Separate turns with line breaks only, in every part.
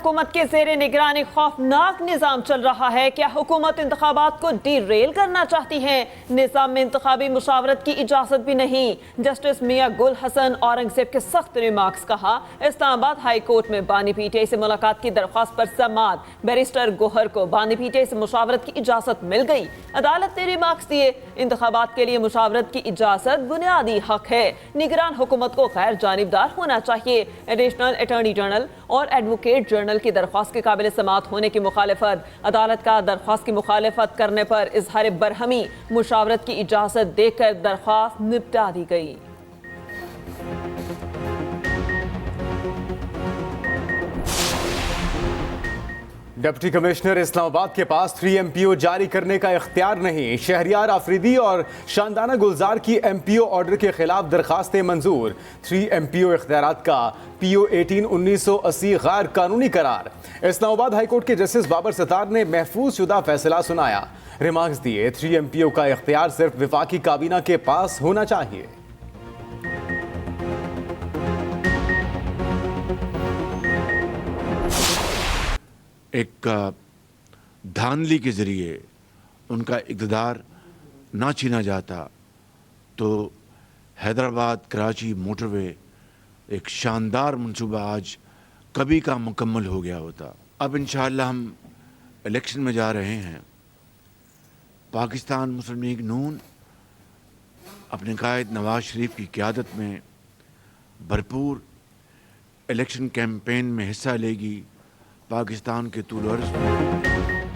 हुकूमत के जेर निगरानी खौफनाक निज़ाम चल रहा है। क्या हुकूमत इंतखाबात को डीरेल करना चाहती है? निज़ाम में इंतखाबी मुशावरत की इजाज़त भी नहीं। जस्टिस मियां गुल हसन औरंगजेब के सख्त रिमार्क्स। कहा, इस्लामाबाद हाई कोर्ट में बानी पीटीआई से मुलाकात की दरख्वास्त पर समाअत। बैरिस्टर गोहर को बानी पीटीआई से मुशावरत की इजाज़त मिल गई। अदालत ने रिमार्क्स दिए, इंतखाबात के लिए मुशावरत की इजाज़त बुनियादी हक है। निगरान हुकूमत को गैर जानिबदार होना चाहिए। एडिशनल अटॉर्नी जनरल और एडवोकेट जनरल की दरख्वास्त के काबिल समाअत होने की मुखालफत। अदालत का दरख्वास्त की मुखालफत करने पर इजहार बरहमी मुशावरत की इजाज़त देकर दरख्वास्त निपटा दी गई।
डिप्टी कमिश्नर इस्लामाबाद के पास 3 MPO जारी करने का इख्तियार नहीं। शहरियार आफरीदी और शानदाना गुलजार की MPO ऑर्डर के खिलाफ दरखास्तें मंजूर। 3 MPO इख्तियारात का PO 18 1980 गैर कानूनी करार। इस्लामाबाद हाईकोर्ट के जस्टिस बाबर सत्तार ने महफूज शुदा फैसला सुनाया। रिमार्क्स दिए, 3 MPO का इख्तियार सिर्फ विफाकी काबीना के पास होना चाहिए।
एक धांधली के ज़रिए उनका इक़्तिदार ना छीना जाता तो हैदराबाद कराची मोटरवे एक शानदार मंसूबा आज कभी का मुकम्मल हो गया होता। अब इंशाअल्लाह हम इलेक्शन में जा रहे हैं। पाकिस्तान मुस्लिम लीग नून अपने कायद नवाज शरीफ की क़यादत में भरपूर इलेक्शन कैंपेन में हिस्सा लेगी। पाकिस्तान के तूल अर्ज़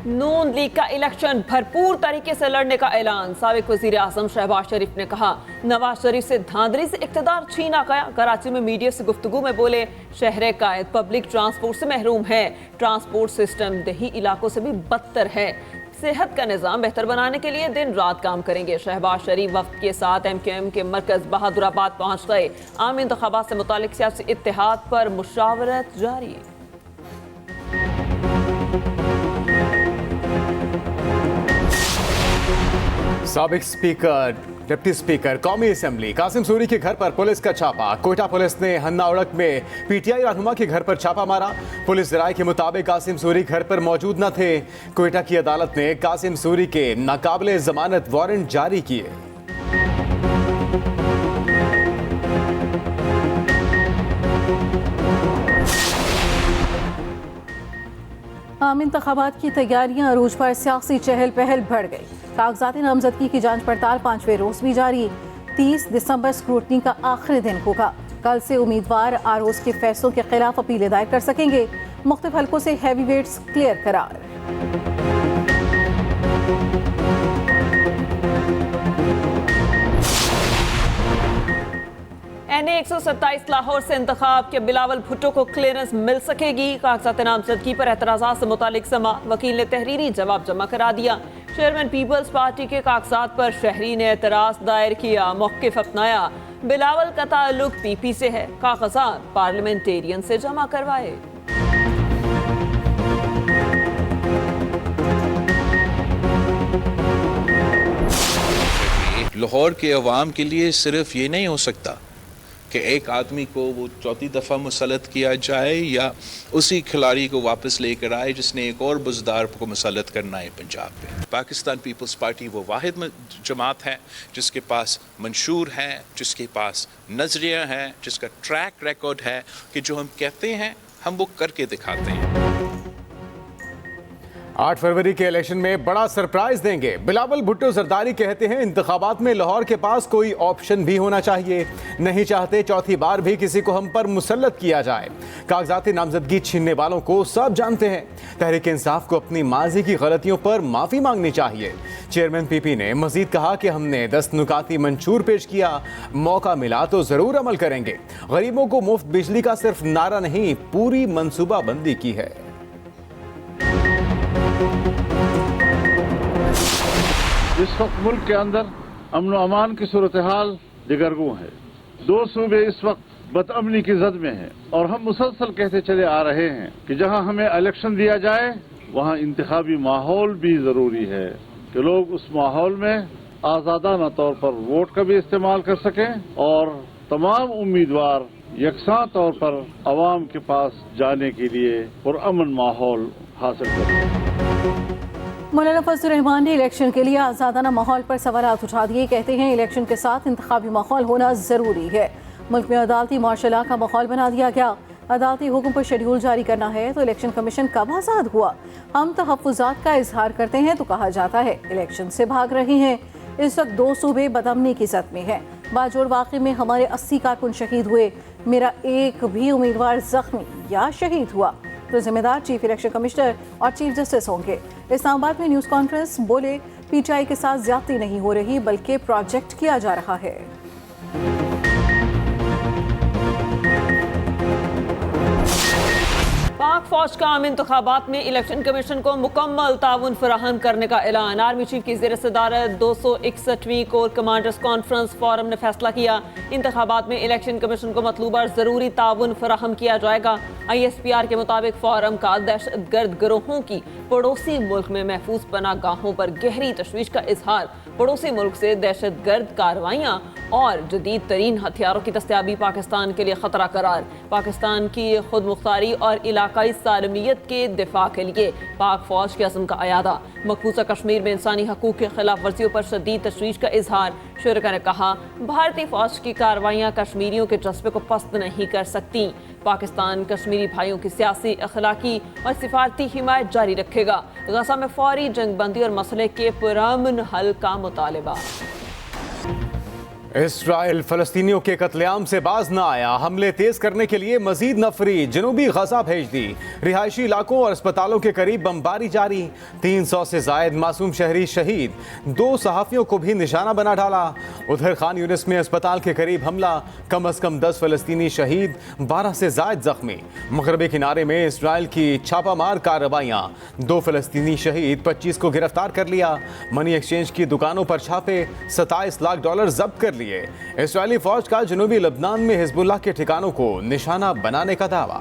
नून लीग का इलेक्शन भरपूर तरीके से लड़ने का ऐलान। साबिक वज़ीर आज़म शहबाज शरीफ ने कहा, नवाज शरीफ से धांधली से इक़्तिदार छीना गया। कराची में मीडिया से गुफ्तगू में बोले, शहर कायद पब्लिक ट्रांसपोर्ट से महरूम है। ट्रांसपोर्ट सिस्टम दही इलाकों से भी बदतर है। सेहत का निज़ाम बेहतर बनाने के लिए दिन रात काम करेंगे। शहबाज शरीफ वफ्द के साथ MQM के मरकज़ बहादुराबाद पहुँच गए। आम इंतखाबात से मुतालिक सियासी इत्तेहाद पर मुशावरत जारी।
साबिक स्पीकर डिप्टी स्पीकर कौमी असेंबली कासिम सूरी के घर पर पुलिस का छापा। कोयटा पुलिस ने हन्ना उड़क में PTI रहनुमा के घर पर छापा मारा। पुलिस राय के मुताबिक कासिम सूरी घर पर मौजूद न थे। कोयटा की अदालत ने कासिम सूरी के नाकाबिले जमानत वारंट जारी किए।
आम इंतखाबात की तैयारियां अरूज पर, सियासी चहल पहल बढ़ गई। कागजाती नामजदगी की जांच पड़ताल 5वें रोज भी जारी। 30 दिसंबर स्क्रूटनी का आखिरी दिन होगा। कल से उम्मीदवार आरोज के फैसलों के खिलाफ अपीलें दायर कर सकेंगे। मुख्तलिफ हलकों से हैवी वेट्स क्लियर करार।
NA 127 लाहौर से इंतखाब के बिलावल भुट्टो को क्लियरेंस मिल सकेगी। कागजात नामजदगी पर एतराज़ात से मुतालिक समाअत। वकील ने तहरीरी जवाब जमा करा दिया। चेयरमैन पीपल्स पार्टी के कागजात पर शहरी ने एतराज़ दायर किया, मौक़िफ़ अपनाया। बिलावल का ताल्लुक PP से है। कागजात पार्लियामेंटेरियन से जमा करवाए।
लाहौर के अवाम के लिए सिर्फ ये नहीं हो सकता कि एक आदमी को वो चौथी दफ़ा मुसल्लत किया जाए या उसी खिलाड़ी को वापस लेकर आए जिसने एक और बुज़दार को मुसल्लत करना है पंजाब में। पाकिस्तान पीपल्स पार्टी वो वाहिद जमात है जिसके पास मंशूर है, जिसके पास नज़रिया है, जिसका ट्रैक रिकॉर्ड है कि जो हम कहते हैं हम वो करके दिखाते हैं।
8 फरवरी के इलेक्शन में बड़ा सरप्राइज देंगे। बिलावल भुट्टो जरदारी कहते हैं, इंतखाबात में लाहौर के पास कोई ऑप्शन भी होना चाहिए। नहीं चाहते चौथी बार भी किसी को हम पर मुसल्लत किया जाए। कागजाती नामजदगी छीनने वालों को सब जानते हैं। तहरीक इंसाफ को अपनी माजी की गलतियों पर माफ़ी मांगनी चाहिए। चेयरमैन PP ने मजीद कहा कि हमने 10 नुकाती मंशूर पेश किया, मौका मिला तो ज़रूर अमल करेंगे। गरीबों को मुफ्त बिजली का सिर्फ नारा नहीं, पूरी मनसूबाबंदी की है।
इस वक्त मुल्क के अंदर अमन व अमान की सूरत हाल दिगरगू है। 2 सूबे इस वक्त बदअमनी की जद में हैं और हम मुसलसल कहते चले आ रहे हैं कि जहां हमें इलेक्शन दिया जाए वहां इंतखाबी माहौल भी जरूरी है कि लोग उस माहौल में आज़ादाना तौर पर वोट का भी इस्तेमाल कर सकें और तमाम उम्मीदवार यकसा तौर पर अवाम के पास जाने के लिए पुरअमन माहौल हासिल करें।
मौलाना फजलुर रहमान ने इलेक्शन के लिए आज़ादाना माहौल पर सवालात उठा दिए। कहते हैं इलेक्शन के साथ इंतखाबी माहौल होना ज़रूरी है। मुल्क में अदालती मार्शल का माहौल बना दिया गया। अदालती हुक्म पर शेड्यूल जारी करना है तो इलेक्शन कमीशन कब आज़ाद हुआ? हम तहफ़्फ़ुज़ात का इजहार करते हैं तो कहा जाता है इलेक्शन से भाग रहे हैं। इस वक्त 2 सूबे बदअमनी की जद में हैं। बाजोड़ वाक़े में हमारे 80 कारकुन शहीद हुए, मेरा एक भी उम्मीदवार जख्मी या शहीद हुआ तो जिम्मेदार चीफ इलेक्शन कमिश्नर और चीफ जस्टिस होंगे। इस्लामाबाद में न्यूज़ कॉन्फ्रेंस बोले पीटीआई के साथ ज्यादती नहीं हो रही बल्कि प्रोजेक्ट किया जा रहा है।
पाक फौज का आम इंतखाबात में इलेक्शन कमीशन को मुकम्मल ताउन फराहम करने का ऐलान। आर्मी चीफ की ज़ेर सदारत 261वीं कोर कमांडर्स कॉन्फ्रेंस फोरम ने फैसला किया। इंतखाबात में इलेक्शन कमीशन को मतलूबा ज़रूरी ताउन फराहम किया जाएगा। ISPR के मुताबिक फोरम का दहशतगर्द गिरोहों की पड़ोसी मुल्क में महफूज पनागाहों पर गहरी तशवीश का इजहार, पड़ोसी मुल्क से दहशतगर्द कार्रवाइयाँ और जदीद तरीन हथियारों की दस्तयाबी पाकिस्तान के लिए खतरा करार। पाकिस्तान की खुद मुख्तारी और इलाकाई सालमियत के दिफा के लिए पाक फौज के अज़्म का अयादा। मकबूजा कश्मीर में इंसानी हकूक़ की खिलाफ वर्जियों पर शदीद तशवीश का इजहार। शुरा ने कहा भारतीय फौज की कार्रवाइयाँ कश्मीरियों के जज्बे को पस्त नहीं कर सकती। पाकिस्तान कश्मीरी भाइयों की सियासी, अखलाकी और सिफारती हिमायत जारी रखेगा। गजा में फौरी जंगबंदी और मसले के पुरअमन हल का मुतालबा।
इसराइल फलस्तीनियों के कत्लेआम से बाज न आया, हमले तेज करने के लिए मजीद नफरी जनूबी गजा भेज दी। रिहायशी इलाकों और अस्पतालों के करीब बमबारी जारी। 300 से जायद मासूम शहरी शहीद, 2 सहाफ़ियों को भी निशाना बना डाला। उधर खान यूनिस में अस्पताल के करीब हमला, कम अज कम 10 फलस्तीनी शहीद, 12 से जायद जख्मी। मगरबी किनारे में इसराइल की छापामार कार्रवाइयाँ, 2 फलस्तीनी शहीद, 25 को गिरफ्तार कर लिया। मनी एक्सचेंज की दुकानों पर छापे, $27 लाख जब्त कर लिए। इस्राएली फौज का जनूबी लबनान में हिजबुल्लाह के ठिकानों को निशाना बनाने का दावा।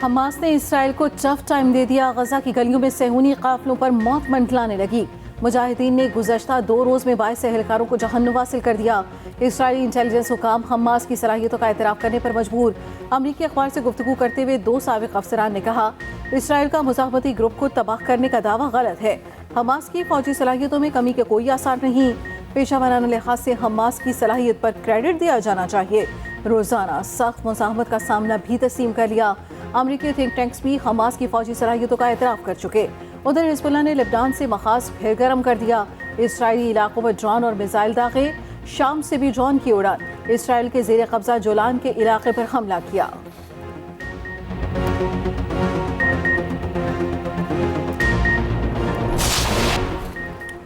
हमास ने इसराइल को टफ टाइम दे दिया। गजा की गलियों में सेहूनी काफिलों पर मौत मंडलाने लगी। मुजाहिदीन ने गुज़श्ता 2 रोज़ में 22 एहलकारों को जहन्नुम वासिल कर दिया। इसराइली इंटेलिजेंस हुकाम हमास की सलाहियतों का एतराफ़ करने पर मजबूर। अमरीकी अखबार से गुफ्तगू करते हुए 2 साबिक़ अफसरान ने कहा इसराइल का मुज़ाहमती ग्रुप को तबाह करने का दावा गलत है। हमास की फौजी सलाहियतों में कमी के कोई आसार नहीं। पेशा वाराना लिहाज से हमास की सलाहियत पर क्रेडिट दिया जाना चाहिए। रोज़ाना सख्त मुज़ाहमत का सामना भी तस्लीम कर लिया। अमरीकी थिंक टैंक्स भी हमास की फौजी सलाहियतों का एतराफ़ कर चुके। उधर हिजबुल्लाह ने लेबनान से मखाज़ फिर गर्म कर दिया। इसराइली इलाकों में ड्रोन और मिसाइल दागे, शाम से भी ड्रोन की उड़ान। इसराइल के ज़ेर कब्जा जोलान के इलाके पर हमला किया।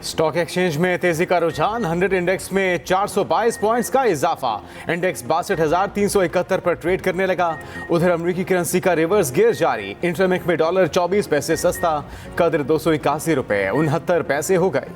स्टॉक एक्सचेंज में तेजी का रुझान, 100 इंडेक्स में 422 पॉइंट्स का इजाफा। इंडेक्स 62,371 पर ट्रेड करने लगा। उधर अमेरिकी करेंसी का रिवर्स गियर जारी। इंटरमेक में डॉलर 24 पैसे सस्ता, कदर 281 रुपए 69 पैसे हो गए।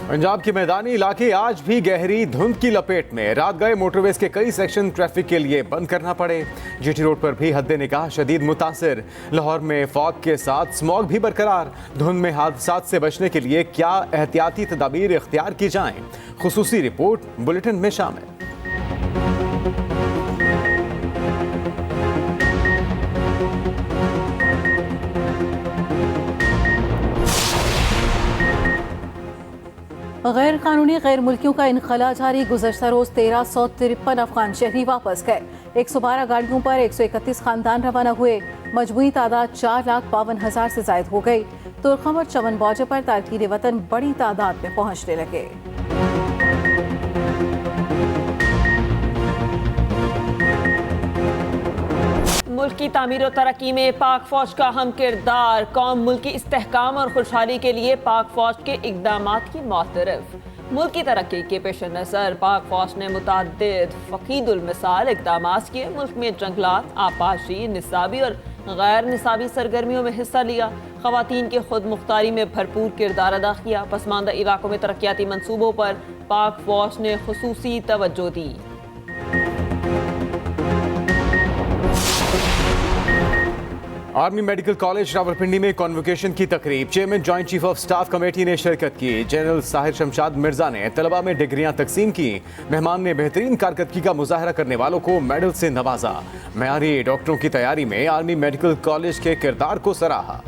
पंजाब के मैदानी इलाके आज भी गहरी धुंध की लपेट में। रात गए मोटरवेज के कई सेक्शन ट्रैफिक के लिए बंद करना पड़े। जीटी रोड पर भी हद निगाह शदीद मुतासिर। लाहौर में फॉग के साथ स्मॉग भी बरकरार। धुंध में हादसात से बचने के लिए क्या एहतियाती तदाबीर इख्तियार की जाएं, खुसूसी रिपोर्ट बुलेटिन में शामिल।
गैर कानूनी गैर मुल्कियों का इनखला जारी। गुज़श्ता रोज़ 1353 अफगान शहरी वापस गए। 112 गाड़ियों पर 131 खानदान रवाना हुए। मजमूई तादाद 4,52,000 से जायद हो गई। तुर्खम और चमन बौजे पर तारकीन वतन बड़ी तादाद में पहुँचने लगे।
मुल्क की तामीर और तरक्की में पाक फौज का अहम किरदार। कौम मुल्क की इस्तेहकाम और खुशहाली के लिए पाक फौज के इक़दामात की मोतरफ। मुल्क की तरक्की के पेश नज़र पाक फौज ने मुतअद्दिद फ़कीदुल मिसाल इक़दामात किए। मुल्क में जंगलात, आबाशी, निसाबी और गैर निसाबी सरगर्मियों में हिस्सा लिया, खवातीन के खुद मुख्तारी में भरपूर किरदार अदा किया। पसमानदा इलाकों में तरक्याती मंसूबों पर पाक फौज ने खुसूसी तवज्जो दी।
आर्मी मेडिकल कॉलेज रावलपिंडी में कॉन्वोकेशन की तकरीब, chairman joint chief of staff committee ने शिरकत की। जनरल साहिर शमशाद मिर्जा ने तलबा में डिग्रियां तकसीम की। मेहमान ने बेहतरीन कारकर्दगी का मुजाहरा करने वालों को मेडल से नवाजा। मयारी डॉक्टरों की तैयारी में आर्मी मेडिकल कॉलेज के किरदार को सराहा।